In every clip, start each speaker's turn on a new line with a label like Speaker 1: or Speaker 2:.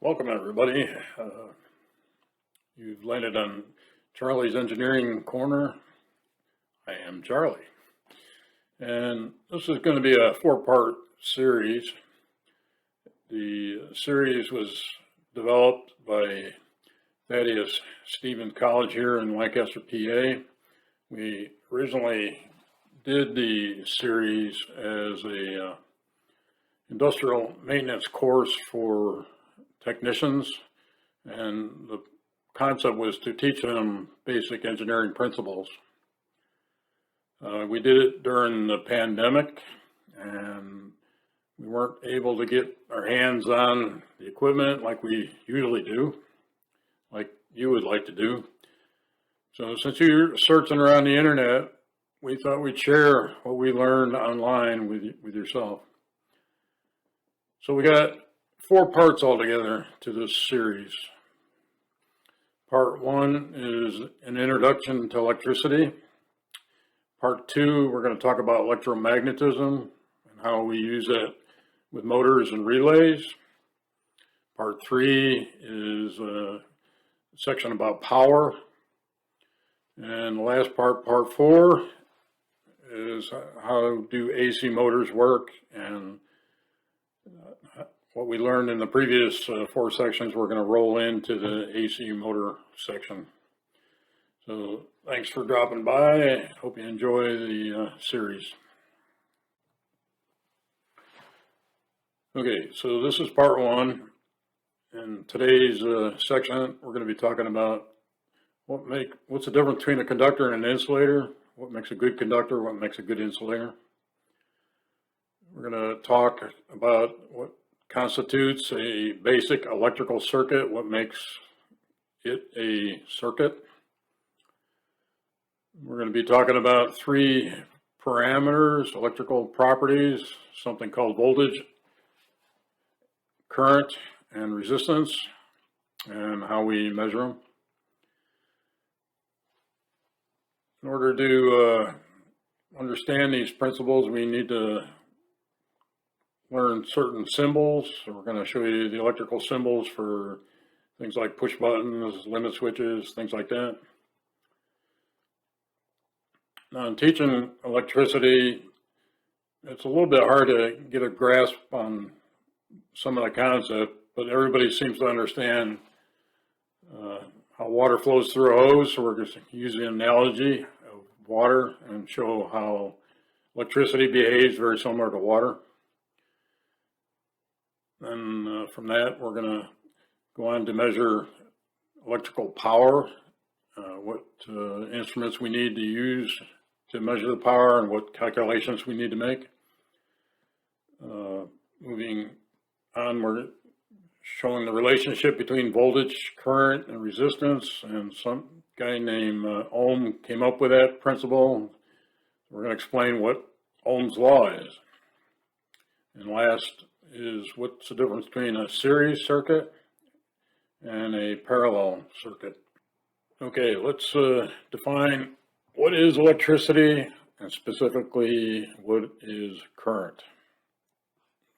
Speaker 1: Welcome everybody. You've landed on Charlie's Engineering Corner. I am Charlie. And this is going to be a four-part series. The series was developed by Thaddeus Stevens College here in Lancaster, PA. We originally did the series as a industrial maintenance course for technicians, and the concept was to teach them basic engineering principles. We did it during the pandemic, and we weren't able to get our hands on the equipment like we usually do, like you would like to do. So since you're searching around the internet, we thought we'd share what we learned online with yourself. So we got four parts altogether to this series. Part one is an introduction to electricity. Part two, we're going to talk about electromagnetism and how we use that with motors and relays. Part three is a section about power. And the last part, part four, is how do AC motors work, and what we learned in the previous four sections, we're going to roll into the AC motor section. So thanks for dropping by. Hope you enjoy the series. Okay, so this is part one. In today's section, we're going to be talking about what's the difference between a conductor and an insulator, what makes a good conductor, what makes a good insulator. We're going to talk about what constitutes a basic electrical circuit, what makes it a circuit. We're going to be talking about three parameters, electrical properties, something called voltage, current, and resistance, and how we measure them. In order to understand these principles, we need to learn certain symbols. So we're going to show you the electrical symbols for things like push buttons, limit switches, things like that. Now, in teaching electricity, it's a little bit hard to get a grasp on some of the concept, but everybody seems to understand how water flows through a hose. So we're just using an analogy of water and show how electricity behaves very similar to water. And from that, we're going to go on to measure electrical power, what instruments we need to use to measure the power, and what calculations we need to make. Moving on, we're showing the relationship between voltage, current, and resistance, and some guy named Ohm came up with that principle. We're going to explain what Ohm's law is. And last is what's the difference between a series circuit and a parallel circuit. Okay, let's define what is electricity and specifically what is current.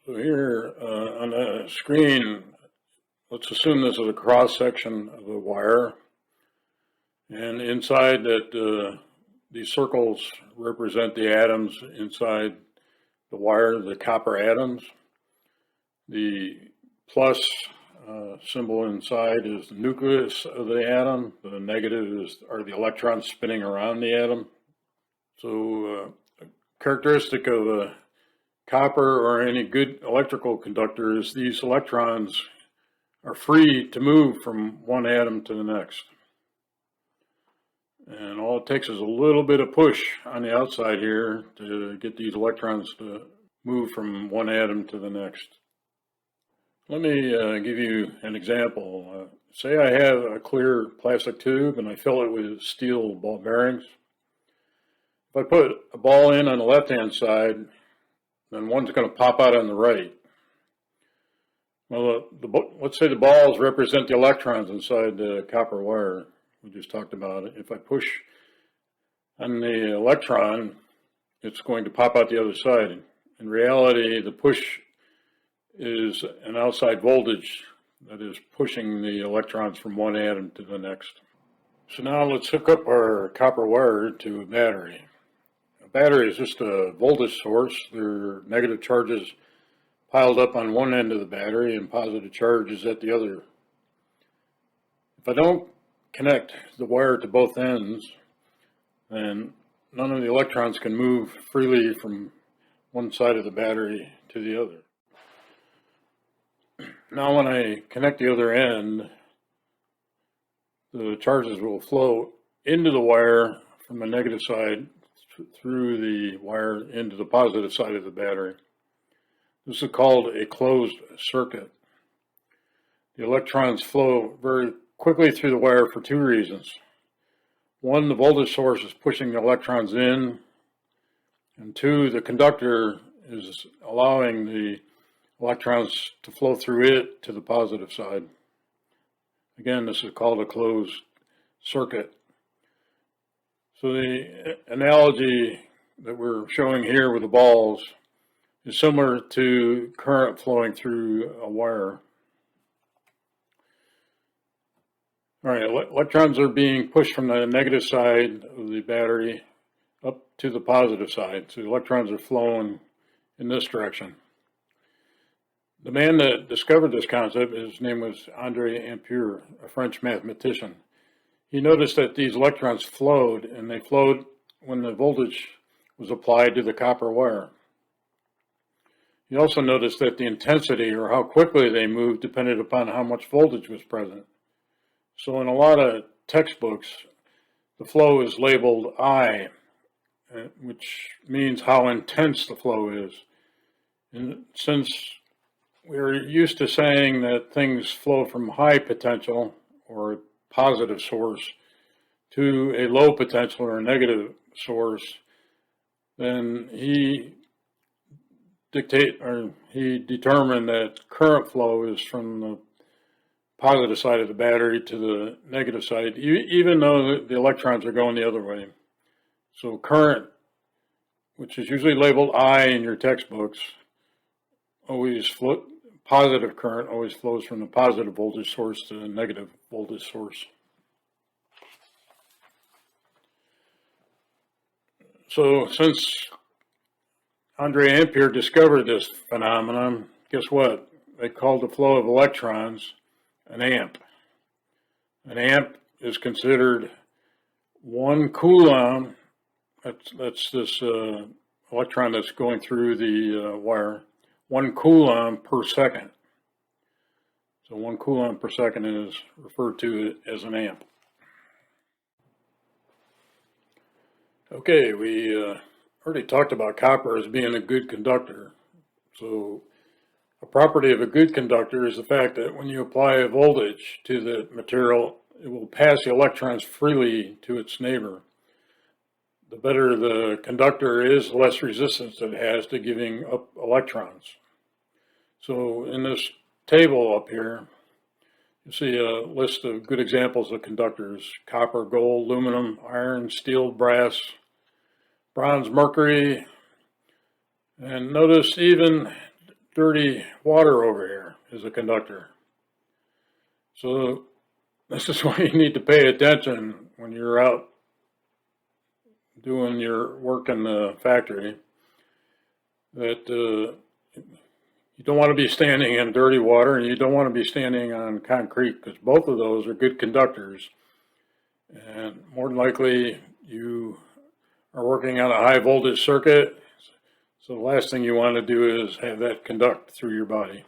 Speaker 1: So here on the screen, let's assume this is a cross section of a wire, and inside that these circles represent the atoms inside the wire, the copper atoms. The plus symbol inside is the nucleus of the atom. The negative are the electrons spinning around the atom. So a characteristic of a copper or any good electrical conductor is these electrons are free to move from one atom to the next. And all it takes is a little bit of push on the outside here to get these electrons to move from one atom to the next. Let me give you an example. Say I have a clear plastic tube and I fill it with steel ball bearings. If I put a ball in on the left-hand side, then one's going to pop out on the right. Well, let's say the balls represent the electrons inside the copper wire. We just talked about it. If I push on the electron, it's going to pop out the other side. In reality, the push is an outside voltage that is pushing the electrons from one atom to the next. So now let's hook up our copper wire to a battery. A battery is just a voltage source. There are negative charges piled up on one end of the battery and positive charges at the other. If I don't connect the wire to both ends, then none of the electrons can move freely from one side of the battery to the other. Now when I connect the other end, the charges will flow into the wire from the negative side through the wire into the positive side of the battery. This is called a closed circuit. The electrons flow very quickly through the wire for two reasons. One, the voltage source is pushing the electrons in, and two, the conductor is allowing the electrons to flow through it to the positive side. Again, this is called a closed circuit. So the analogy that we're showing here with the balls is similar to current flowing through a wire. All right, electrons are being pushed from the negative side of the battery up to the positive side. So the electrons are flowing in this direction. The man that discovered this concept, his name was Andre Ampere, a French mathematician. He noticed that these electrons flowed, and they flowed when the voltage was applied to the copper wire. He also noticed that the intensity, or how quickly they moved, depended upon how much voltage was present. So in a lot of textbooks, the flow is labeled I, which means how intense the flow is. And since we're used to saying that things flow from high potential or a positive source to a low potential or a negative source, then he determined that current flow is from the positive side of the battery to the negative side, even though the electrons are going the other way. So current, which is usually labeled I in your textbooks, positive current always flows from the positive voltage source to the negative voltage source. So since Andre Ampere discovered this phenomenon, guess what? They called the flow of electrons an amp. An amp is considered 1 coulomb, that's this electron that's going through the wire, 1 coulomb per second. So 1 coulomb per second is referred to as an amp. Okay, we already talked about copper as being a good conductor. So a property of a good conductor is the fact that when you apply a voltage to the material, it will pass the electrons freely to its neighbor. The better the conductor is, the less resistance it has to giving up electrons. So in this table up here, you see a list of good examples of conductors: copper, gold, aluminum, iron, steel, brass, bronze, mercury, and notice even dirty water over here is a conductor. So this is why you need to pay attention when you're out doing your work in the factory, that you don't want to be standing in dirty water and you don't want to be standing on concrete, because both of those are good conductors. And more than likely you are working on a high voltage circuit, so the last thing you want to do is have that conduct through your body.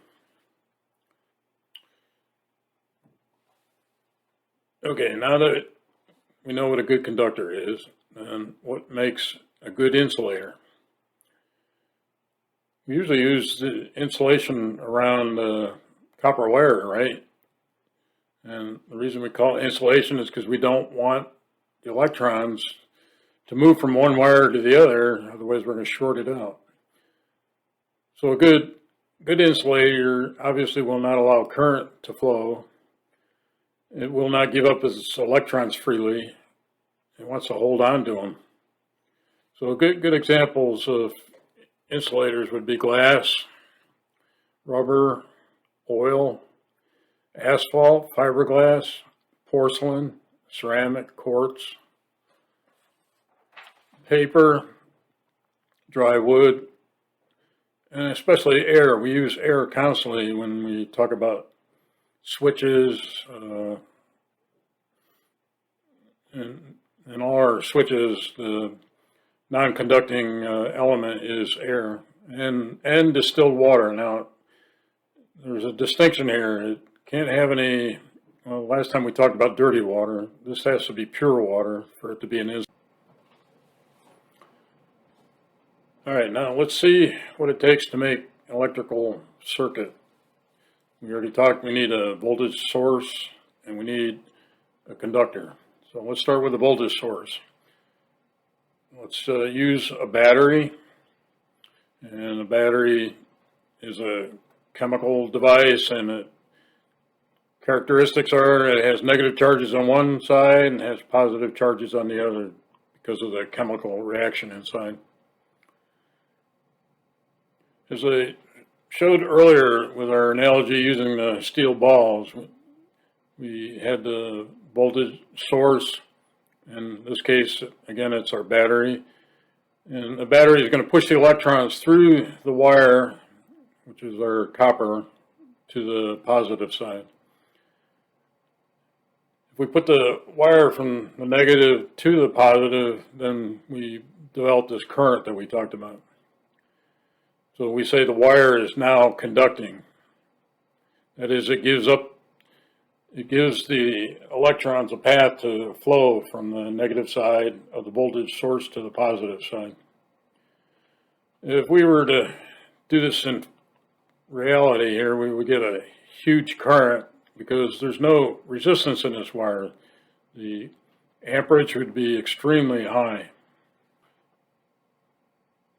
Speaker 1: Okay, now that we know what a good conductor is, and what makes a good insulator. We usually use the insulation around the copper wire, right? And the reason we call it insulation is because we don't want the electrons to move from one wire to the other, otherwise we're going to short it out. So a good insulator obviously will not allow current to flow. It will not give up its electrons freely. It wants to hold on to them. So good examples of insulators would be glass, rubber, oil, asphalt, fiberglass, porcelain, ceramic, quartz, paper, dry wood, and especially air. We use air constantly when we talk about switches, and all our switches, the non-conducting element is air and distilled water. Now, there's a distinction here. It can't have any, well, last time we talked about dirty water. This has to be pure water for it to be an insulation. All right, now let's see what it takes to make electrical circuit. We already talked, we need a voltage source and we need a conductor. So let's start with the voltage source. Let's use a battery, and a battery is a chemical device, and the characteristics are it has negative charges on one side and has positive charges on the other because of the chemical reaction inside. As I showed earlier with our analogy using the steel balls, we had the voltage source. In this case, again, it's our battery. And the battery is going to push the electrons through the wire, which is our copper, to the positive side. If we put the wire from the negative to the positive, then we develop this current that we talked about. So we say the wire is now conducting. That is, it gives the electrons a path to flow from the negative side of the voltage source to the positive side. If we were to do this in reality here, we would get a huge current because there's no resistance in this wire. The amperage would be extremely high.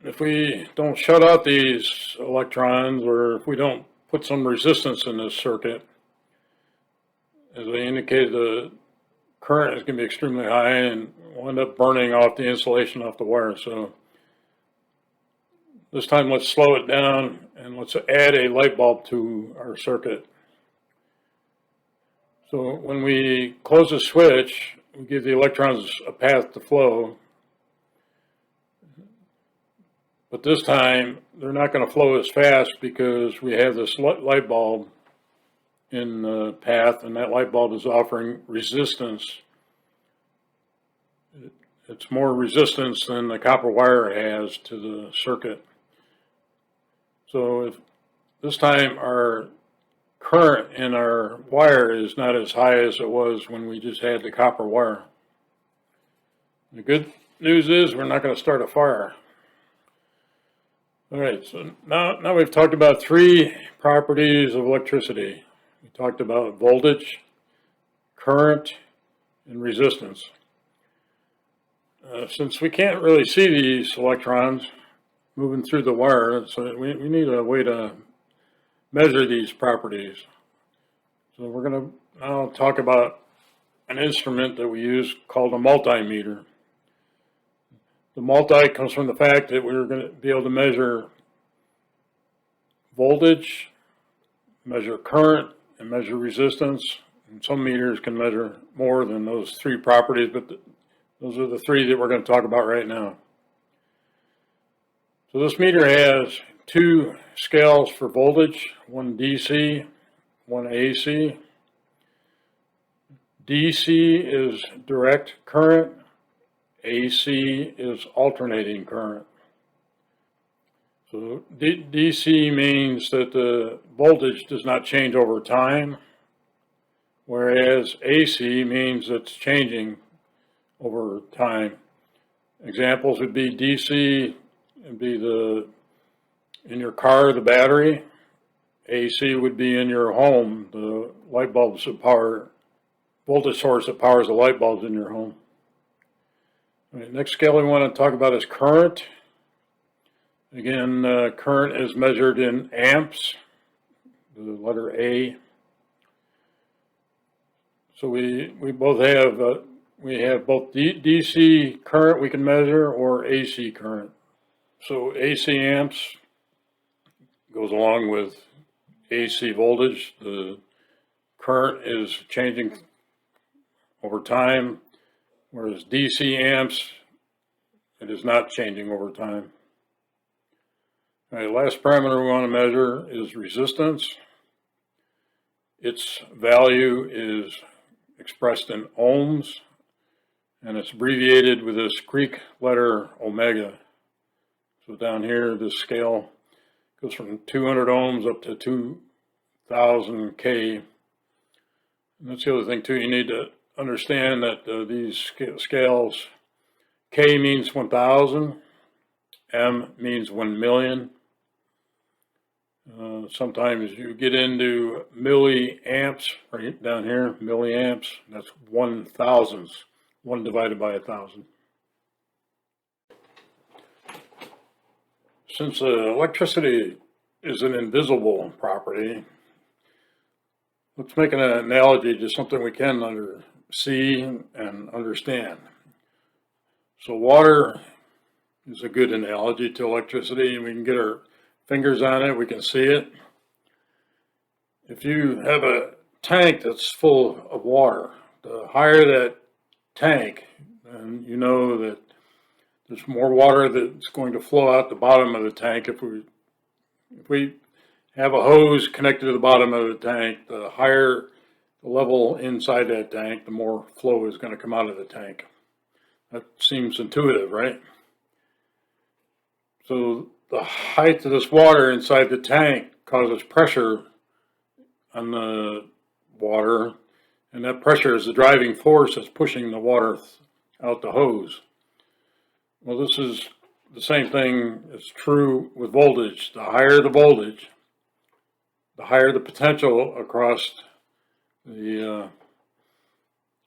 Speaker 1: If we don't shut out these electrons, or if we don't put some resistance in this circuit, as I indicated, the current is going to be extremely high and will end up burning off the insulation off the wire. So this time let's slow it down and let's add a light bulb to our circuit. So when we close the switch, we give the electrons a path to flow. But this time they're not going to flow as fast because we have this light bulb in the path, and that light bulb is offering resistance. It's more resistance than the copper wire has to the circuit. So if this time our current in our wire is not as high as it was when we just had the copper wire. The good news is we're not going to start a fire. All right, so now we've talked about three properties of electricity. We talked about voltage, current, and resistance. Since we can't really see these electrons moving through the wire, so we need a way to measure these properties. So we're going to now talk about an instrument that we use called a multimeter. The multi comes from the fact that we're going to be able to measure voltage, measure current, and measure resistance. And some meters can measure more than those three properties, but those are the three that we're going to talk about right now. So this meter has two scales for voltage, one DC, one AC. DC is direct current, AC is alternating current. So DC means that the voltage does not change over time, whereas AC means it's changing over time. Examples would be DC, would be in your car, the battery. AC would be in your home, the light bulbs that power, voltage source that powers the light bulbs in your home. All right, next scale we want to talk about is current. Again, current is measured in amps, the letter A. So we both have both DC current we can measure or AC current. So AC amps goes along with AC voltage. The current is changing over time, whereas DC amps, it is not changing over time. All right, last parameter we want to measure is resistance. Its value is expressed in ohms, and it's abbreviated with this Greek letter omega. So down here, this scale goes from 200 ohms up to 2000 K. And that's the other thing too, you need to understand that these scales, K means 1000, M means 1 million. Sometimes you get into milliamps, right down here, milliamps, that's 1,000ths, 1 divided by 1,000. Since electricity is an invisible property, let's make an analogy to something we can see and understand. So water is a good analogy to electricity, and we can get our fingers on it, we can see it. If you have a tank that's full of water, the higher that tank, then you know that there's more water that's going to flow out the bottom of the tank. If we have a hose connected to the bottom of the tank, the higher the level inside that tank, the more flow is going to come out of the tank. That seems intuitive, right? So the height of this water inside the tank causes pressure on the water, and that pressure is the driving force that's pushing the water out the hose. Well, this is the same thing is true with voltage. The higher the voltage, the higher the potential across the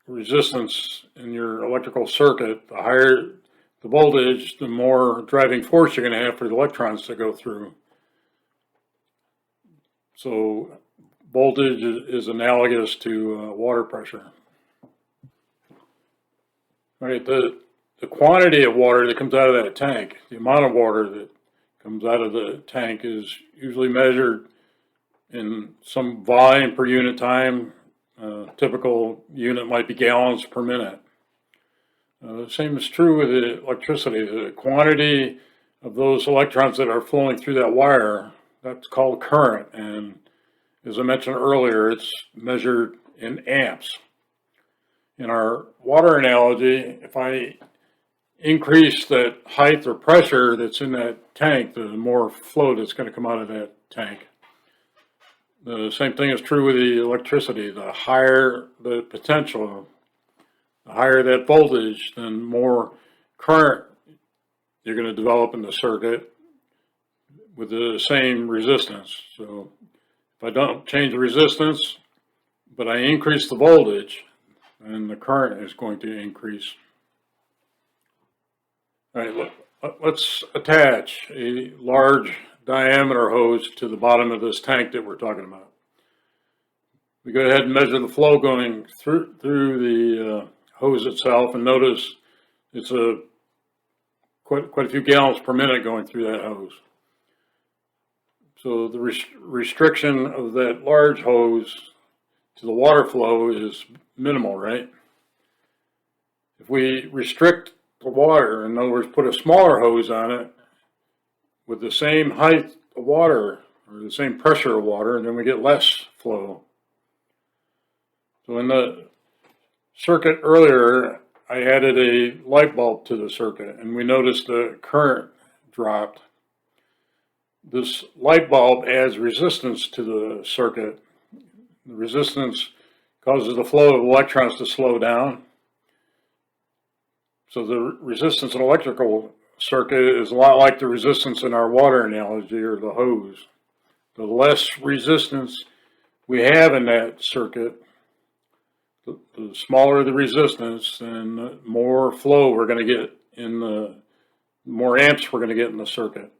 Speaker 1: resistance in your electrical circuit. The higher the voltage, the more driving force you're going to have for the electrons to go through. So voltage is analogous to water pressure. All right, the quantity of water that comes out of that tank, the amount of water that comes out of the tank is usually measured in some volume per unit time. Typical unit might be gallons per minute. The same is true with the electricity. The quantity of those electrons that are flowing through that wire, that's called current. And as I mentioned earlier, it's measured in amps. In our water analogy, if I increase that height or pressure that's in that tank, the more flow that's going to come out of that tank. The same thing is true with the electricity. The higher the potential, the higher that voltage, then more current you're going to develop in the circuit with the same resistance. So if I don't change the resistance, but I increase the voltage, then the current is going to increase. All right, let's attach a large diameter hose to the bottom of this tank that we're talking about. We go ahead and measure the flow going through the hose itself, and notice it's quite a few gallons per minute going through that hose. So the restriction of that large hose to the water flow is minimal, right? If we restrict the water, in other words, put a smaller hose on it with the same height of water or the same pressure of water, and then we get less flow. So in the circuit earlier, I added a light bulb to the circuit, and we noticed the current dropped. This light bulb adds resistance to the circuit. The resistance causes the flow of electrons to slow down. So the resistance in an electrical circuit is a lot like the resistance in our water analogy or the hose. The less resistance we have in that circuit, the smaller the resistance, and the more flow we're going to get in the more amps we're going to get in the circuit.